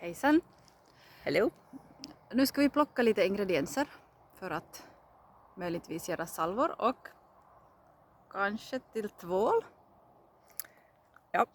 Hejsan! Hello. Nu ska vi plocka lite ingredienser för att möjligtvis göra salvor och kanske till tvål. Ja,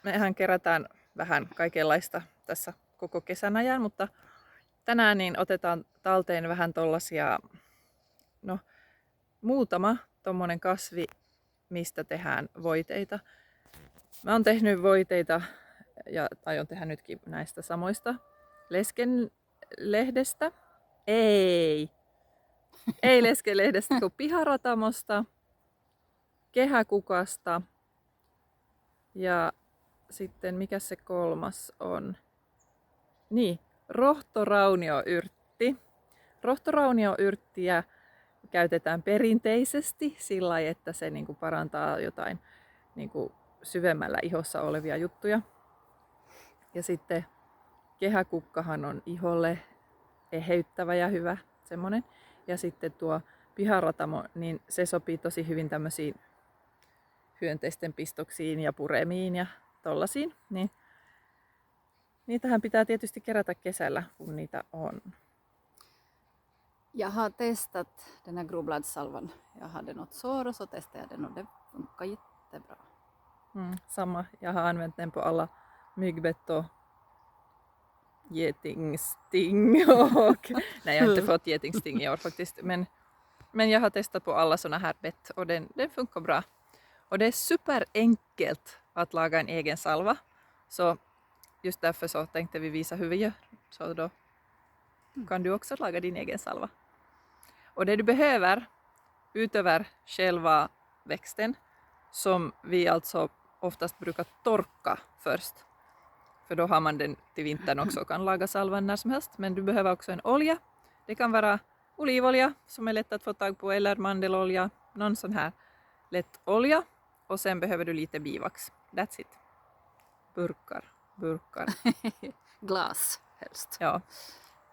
mehän kerätään vähän kaikenlaista tässä koko kesän ajan, mutta tänään niin otetaan talteen vähän tollasia, muutama tommonen kasvi, mistä tehdään voiteita. Mä oon tehnyt voiteita ja aion tehdä nytkin näistä samoista leskenlehdestä. Ei leskenlehdestä, kun piharatamosta, kehäkukasta ja sitten mikä se kolmas on? Niin, rohtoraunioyrtti. Rohtoraunioyrttiä käytetään perinteisesti sillä lailla, että se niinku parantaa jotain niinku syvemmällä ihossa olevia juttuja. Ja sitten kehäkukkahan on iholle eheyttävä ja hyvä semmonen. Ja sitten tuo piharatamo, niin se sopii tosi hyvin tämmöisiin hyönteisten pistoksiin ja puremiin ja tollasiin. Niin niitähän pitää tietysti kerätä kesällä, kun niitä on. Jag har testat den här grobladssalvan. Jag hade något sår och så testade jag den och det funkar jättebra. Samma. Jag har använt den på alla myggbett och getingsting. Nej, jag har inte fått getingsting i år faktiskt. Men jag har testat på alla såna här bett och den funkar bra. Och det är superenkelt att laga en egen salva. Så just därför så tänkte vi visa hur vi gör. Så då kan du också laga din egen salva. Och det du behöver utöver själva växten, som vi alltså oftast brukar torka först. För då har man den till vintern också och kan laga salvan när som helst. Men du behöver också en olja. Det kan vara olivolja som är lätt att få tag på eller mandelolja. Någon sån här lätt olja. Och sen behöver du lite bivax. That's it. Burkar. Glas helst. Joo.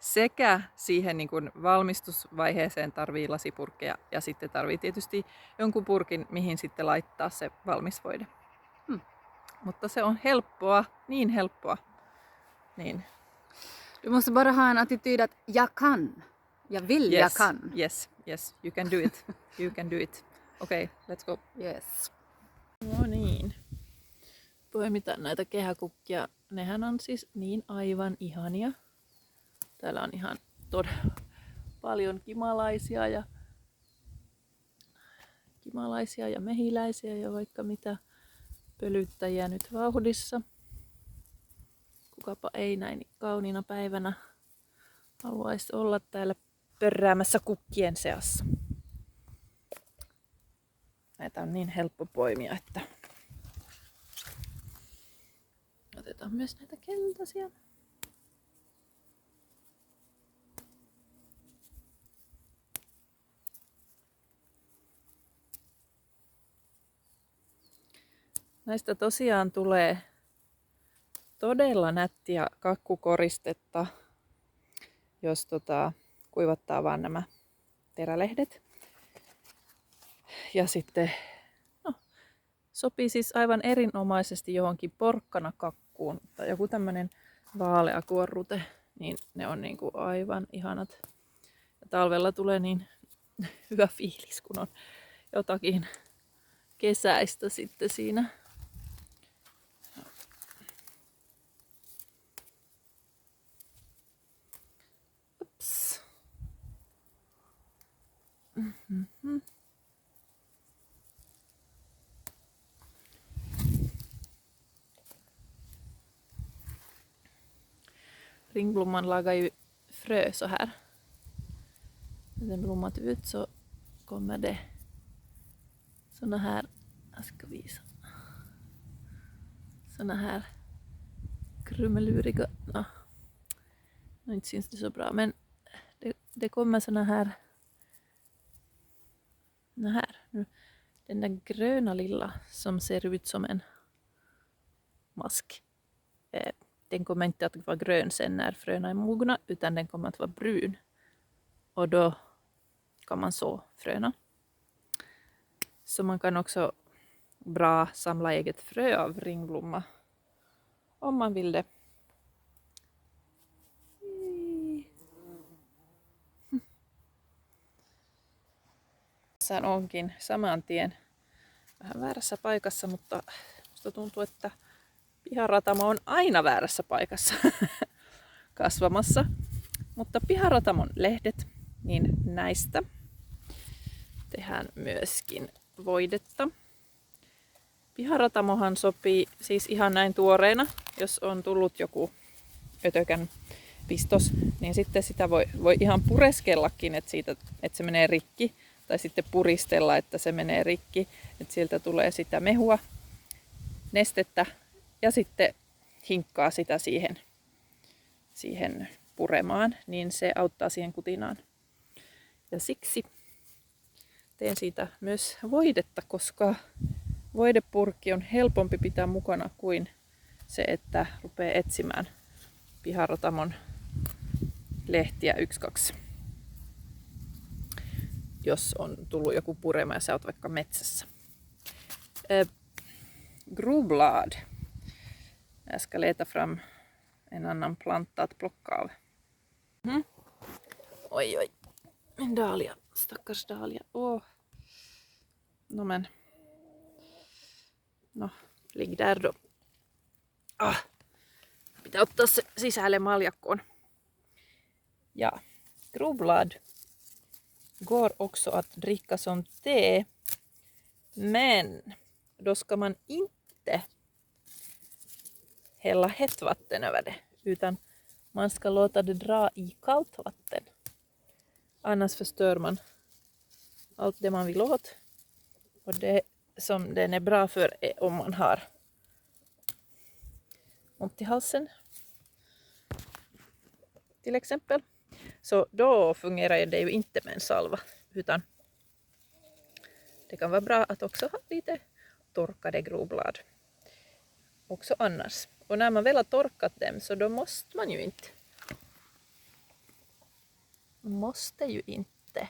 Sekä siihen niin kuin valmistusvaiheeseen tarvii lasipurkkeja ja sitten tarvii tietysti jonkun purkin, mihin sitten laittaa se valmis voide. Mutta se on helppoa, niin helppoa. Niin. Du måste bara ha en attityd att jag kan. Jag vill, jag kan. Yes, you can do it. You can do it. Okei, let's go. Yes. No niin. Poimitaan näitä kehäkukkia. Nehän on siis niin aivan ihania. Täällä on ihan todella paljon kimalaisia ja mehiläisiä ja vaikka mitä pölyttäjiä nyt vauhdissa. Kukapa ei näin kauniina päivänä haluaisi olla täällä pörräämässä kukkien seassa. Näitä on niin helppo poimia, että otetaan myös näitä keltaisia. Näistä tosiaan tulee todella nättiä kakkukoristetta, jos kuivattaa vaan nämä terälehdet. Ja sitten sopii siis aivan erinomaisesti johonkin porkkanakakkuun tai joku tämmönen vaalea kuorrute, niin ne on niinku aivan ihanat. Ja talvella tulee niin hyvä fiilis, kun on jotakin kesäistä sitten siinä. Ups. Ringblomman lagar ju frö så här. När den blommat ut så kommer det såna här, jag ska visa. Såna här krumeluriga, nu inte syns det så bra, men det kommer såna här, den där gröna lilla som ser ut som en mask. Den kommer inte att vara grön sen när fröna är mogna, utan den kommer att vara brun. Och då kan man så fröna. Så man kan också bra samla eget frö av ringblomma om man vill det. Tässä onkin saman tien vähän väärässä paikassa, mutta musta tuntuu, että piharatamon on aina väärässä paikassa kasvamassa. Mutta piharatamon lehdet, niin näistä tehdään myöskin voidetta. Piharatamohan sopii siis ihan näin tuoreena, jos on tullut joku ötökän pistos, niin sitten sitä voi ihan pureskellakin, että se menee rikki, tai sitten puristella, että se menee rikki, että sieltä tulee sitä mehua, nestettä, ja sitten hinkkaa sitä siihen puremaan, niin se auttaa siihen kutinaan. Ja siksi teen siitä myös voidetta, koska voidepurkki on helpompi pitää mukana kuin se, että rupeaa etsimään piharatamon lehtiä 1-2. Jos on tullut joku purema ja sä oot vaikka metsässä. Groblad. Jag ska leta fram en annan planta att plocka av. Oj. En dahlia. Stackars dahlia. No, ligg där då. Pitää ottaa se sisälle maljakkoon. Ja groblad går också att dricka som te. Men då ska man inte hälla hett vatten över det. Utan man ska låta det dra i kallt vatten. Annars förstör man allt det man vill åt. Och det som den är bra för är om man har ont i halsen. Till exempel. Så då fungerar det ju inte med en salva. Utan det kan vara bra att också ha lite torkade groblad. Också annars. Och när man väl har torkat dem så då måste man ju inte.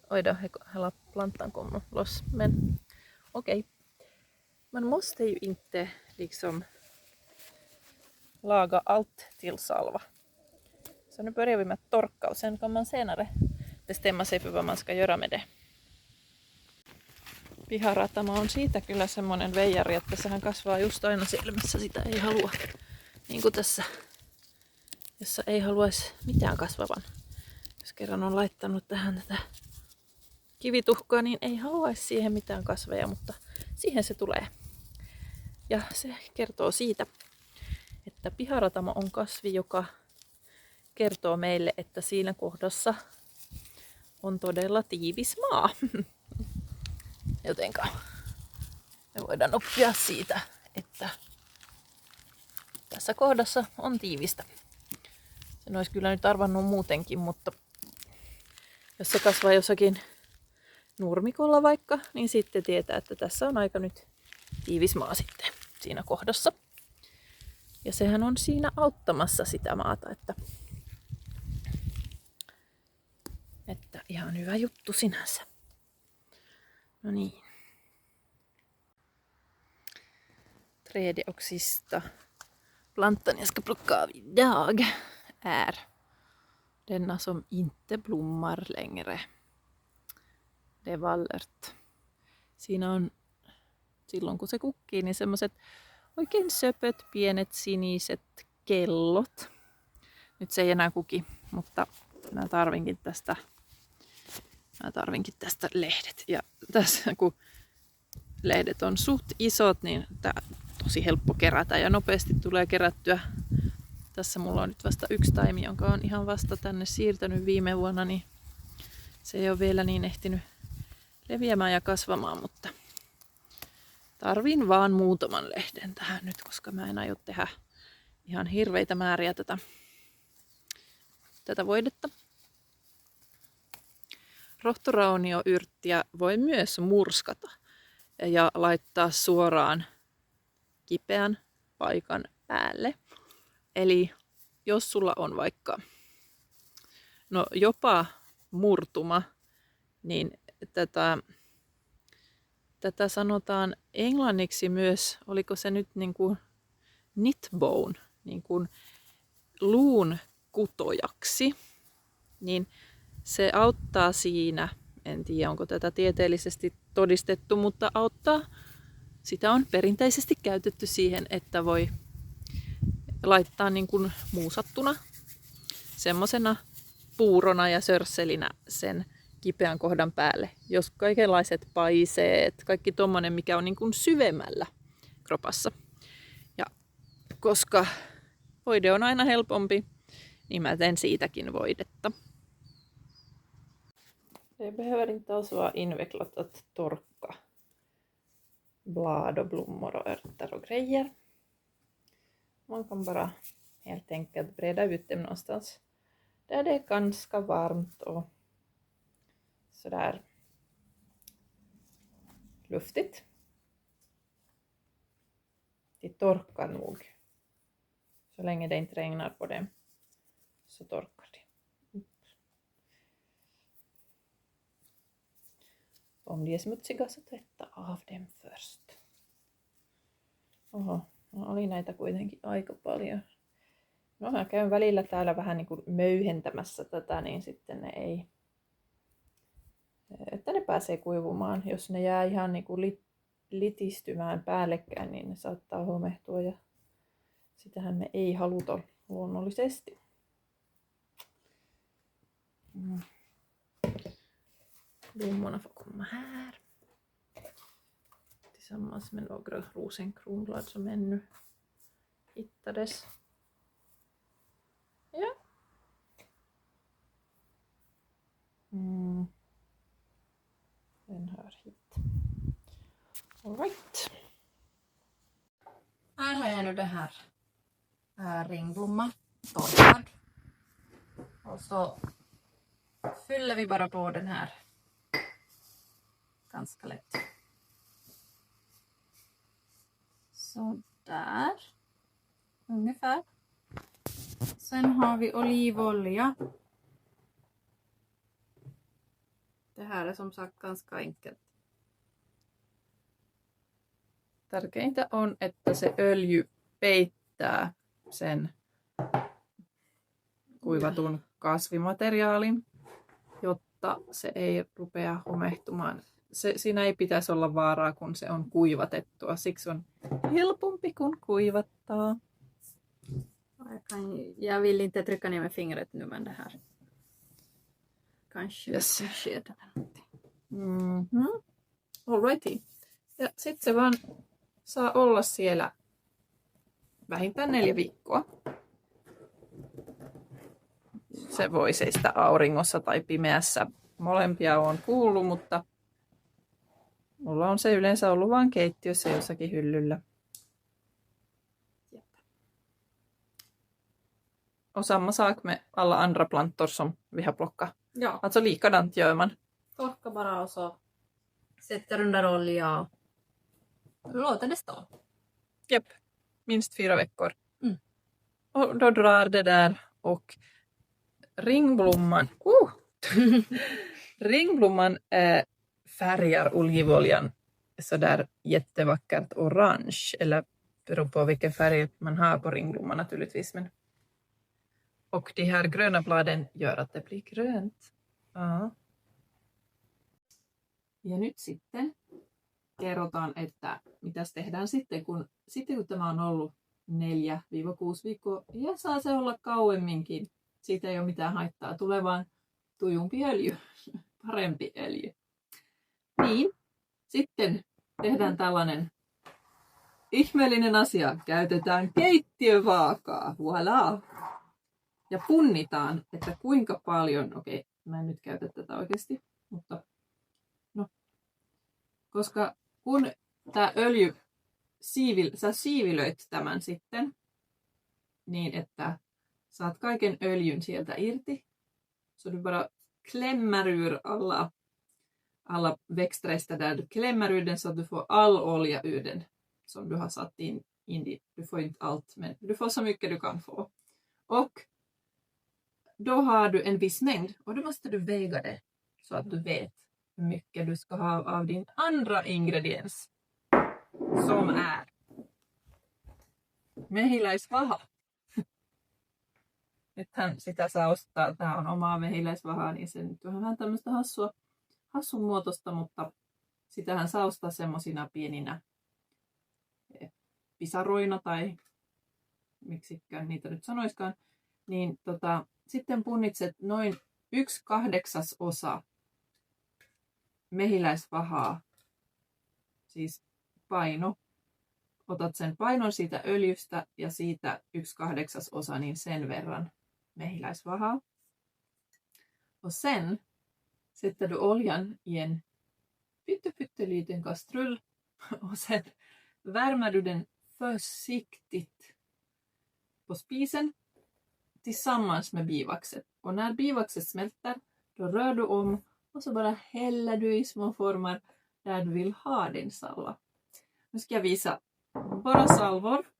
Oj då, hela plantan kommer loss. Men okej. Man måste ju inte liksom laga allt till salva. Så nu börjar vi med att torka och sen kan man senare bestämma sig för vad man ska göra med det. Piharatama on siitä kyllä semmonen veijari, että sehän kasvaa just aina siellä, missä sitä ei halua. Niin kuin tässä, jossa ei haluaisi mitään kasvavan. Jos kerran on laittanut tähän tätä kivituhkaa, niin ei haluaisi siihen mitään kasveja, mutta siihen se tulee. Ja se kertoo siitä, että piharatama on kasvi, joka kertoo meille, että siinä kohdassa on todella tiivis maa. Jotenka me voidaan oppia siitä, että tässä kohdassa on tiivistä. Sen olisi kyllä nyt arvannut muutenkin, mutta jos se kasvaa jossakin nurmikolla vaikka, niin sitten tietää, että tässä on aika nyt tiivis maa sitten siinä kohdassa. Ja sehän on siinä auttamassa sitä maata, että ihan hyvä juttu sinänsä. No niin. Tredje och sista plantan jag ska plocka av idag är denna som inte blommar längre. Det är vallert. Siinä on silloin kun se kukkii, niin semmoset oikein söpöt, pienet siniset kellot. Nyt se ei enää kuki, mutta mä tarvinkin tästä lehdet. Ja tässä kun lehdet on suht isot, niin tää on tosi helppo kerätä ja nopeasti tulee kerättyä. Tässä mulla on nyt vasta yksi taimi, jonka on ihan vasta tänne siirtänyt viime vuonna, niin se ei ole vielä niin ehtinyt leviämään ja kasvamaan, mutta tarvin vaan muutaman lehden tähän nyt, koska mä en aio tehdä ihan hirveitä määriä tätä voidetta. Rohtoraunioyrttiä voi myös murskata ja laittaa suoraan kipeän paikan päälle. Eli jos sulla on vaikka jopa murtuma, niin tätä sanotaan englanniksi myös, oliko se nyt niin kuin knit bone, niin kuin luun kutojaksi, niin se auttaa siinä, En tiedä, onko tätä tieteellisesti todistettu, mutta auttaa. Sitä on perinteisesti käytetty siihen, että voi laittaa niin kuin muusattuna semmosena puurona ja sörsselinä sen kipeän kohdan päälle. Jos kaikenlaiset paiseet, kaikki tommonen, mikä on niin kuin syvemmällä kropassa. Ja koska voide on aina helpompi, niin mä teen siitäkin voidetta. Det behöver inte alls vara invecklat att torka blad och blommor och örter och grejer. Man kan bara helt enkelt breda ut dem någonstans där det är ganska varmt och sådär luftigt. De torkar nog. Så länge det inte regnar på dem så torkar de. Om de är smutsiga så tvätta av dem först. Oho, no oli näitä kuitenkin aika paljon. No mä käyn välillä täällä vähän niin kuin möyhentämässä tätä, niin sitten ne ei, että ne pääsee kuivumaan. Jos ne jää ihan niin kuin litistymään päällekkäin, niin ne saattaa homehtua ja sitähän me ei haluta luonnollisesti. Blommorna får komma här. Tillsammans med några rosenkronblad som ännu hittades. Ja. Den hör hit. All right. Här har jag nu det här ringblomma torkad. Och så fyller vi bara på den här ganska lätt. Så där. Ungefär. Sen har vi olivolja. Det här är som sagt ganska enkelt. Tärkeintä on, että se öljy peittää sen kuivatun kasvimateriaalin, jotta se ei rupea homehtumaan. Siinä ei pitäisi olla vaaraa, kun se on kuivatettua. Siksi on helpompi kuin kuivattaa. Jag vill inte trycka ner med fingret nu, men det här kanske Yes. skedar någonting. Mm-hmm. Alrighty. Ja sitten se vaan saa olla siellä vähintään 4 viikkoa. Se voi seistä auringossa tai pimeässä. Molempia on kuullut, mutta mulla on se yleensä ollut vain keittiössä jossakin hyllyllä. Och samma sak med alla andra plantor som vi har plockat. Ja, Alltså likadant gör man. torka bara och så sätter under olja och låter det stå. Japp, minst 4 veckor. Mm. Och då drar det där och ringblomman, ringblomman färgar olivoljan sådär jättevackert orange. Eller beror på vilken färg man har på ringblomman naturligtvis. Men... Och de här gröna bladen gör att det blir grönt. Ja. Ja nyt sitten kerrotaan, että mitäs tehdään sitten kun tämä on ollut 4-6 viikkoa ja saa se olla kauemminkin. Siitä ei ole mitään haittaa. Tulee vaan tujumpi öljy, parempi öljy. Niin, sitten tehdään tällainen ihmeellinen asia. Käytetään keittiövaakaa. Voilà. Ja punnitaan, että kuinka paljon, okei, mä en nyt käytä tätä oikeasti, mutta no, koska kun tämä öljy, sä siivilöit tämän sitten, niin että saat kaiken öljyn sieltä irti, så du bara klämmer ur alla växtrester där, du klämmer ur den så att du får all olja ur den som du har satt in dit. Du får inte allt, men du får så mycket du kan få. Och då har du en viss mängd och då måste du väga det så att du vet hur mycket du ska ha av din andra ingrediens som är mehiläisvaha. Nythän sitä saa ostaa, tää on omaa mehiläisvahaa, niin se nyt on vähän tämmöistä hassun muotoista, mutta sitähän saa ostaa semmoisina pieninä pisaroina tai miksikään niitä nyt sanoiskaan. Niin sitten punnitset noin 1/8 mehiläisvahaa, siis paino. Otat sen painon siitä öljystä ja siitä 1/8, niin sen verran mehiläisvahaa. Och sen sätter du oljan i en pytteliten kastrull och sen värmer du den försiktigt på spisen tillsammans med bivaxet. Och när bivaxet smälter, då rör du om och så bara häller du i små former där du vill ha din salva. Nu ska jag visa bara salvor.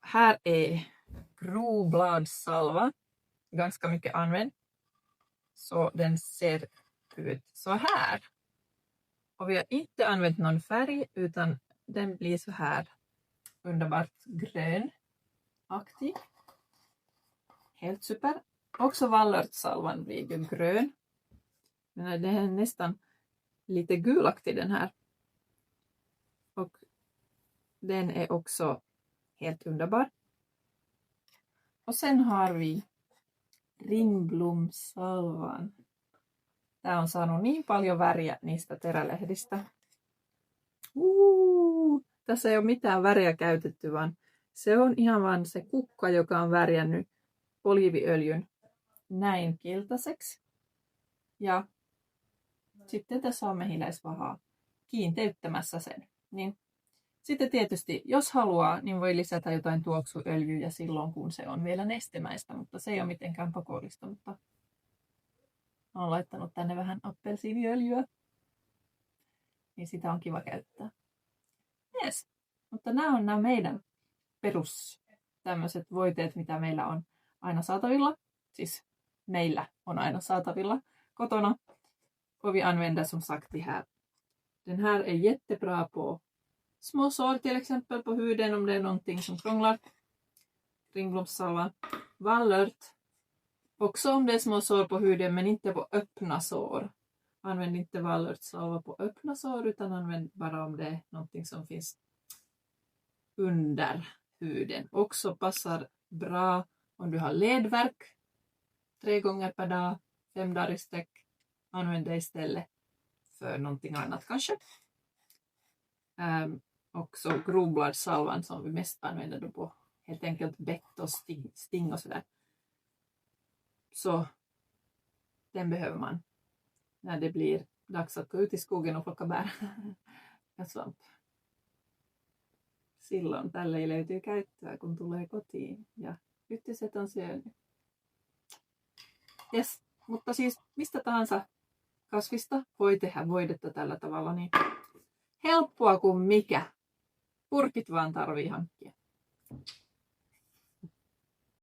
Här är grovbladssalva, ganska mycket använd. Så den ser ut så här. Och vi har inte använt någon färg utan den blir så här underbart grönaktig. Helt super. Också vallörtssalvan blir ju grön. Men den är nästan lite gulaktig den här. Och den är också helt underbar. Och sen har vi ringblomsalvan. Tää on saanut niin paljon väriä niistä terälehdistä. Tässä ei ole mitään väriä käytetty, vaan se on ihan vaan se kukka, joka on värjännyt oliiviöljyn näin keltaiseksi. Ja sitten tässä on mehiläisvahaa kiinteyttämässä sen. Niin sitten tietysti, jos haluaa, niin voi lisätä jotain tuoksuöljyä silloin, kun se on vielä nestemäistä, mutta se ei ole mitenkään pakollista. Mutta olen laittanut tänne vähän appelsiiniöljyä, niin sitä on kiva käyttää. Yes. Mutta nämä on nämä meidän perus tämmöiset voiteet, mitä meillä on aina saatavilla. Siis meillä on aina saatavilla kotona. Och vi använder som sagt det här. Den här är jättebra på små sår till exempel på huden om det är någonting som krånglar. Ringblomssalva. Vallört. Också om det är små sår på huden men inte på öppna sår. Använd inte vallörtssalva på öppna sår utan använd bara om det är någonting som finns under huden. Också passar bra om du har ledvärk 3 gånger per dag, 5 dagar i sträck. Använd det istället för någonting annat kanske. Också grovbladssalvan som vi mest använder då på helt enkelt bett och sting och sådär. Så den behöver man när det blir dags att gå ut i skogen och plocka bär ja svamp. Silloin tälle löytyy käyttöä, kun tulee kotiin ja hyttyset on syönyt. Yes, mutta siis mistä tahansa kasvista voi tehdä voidetta tällä tavalla, niin helppoa kuin mikä. Purkit vaan tarvii hankkia.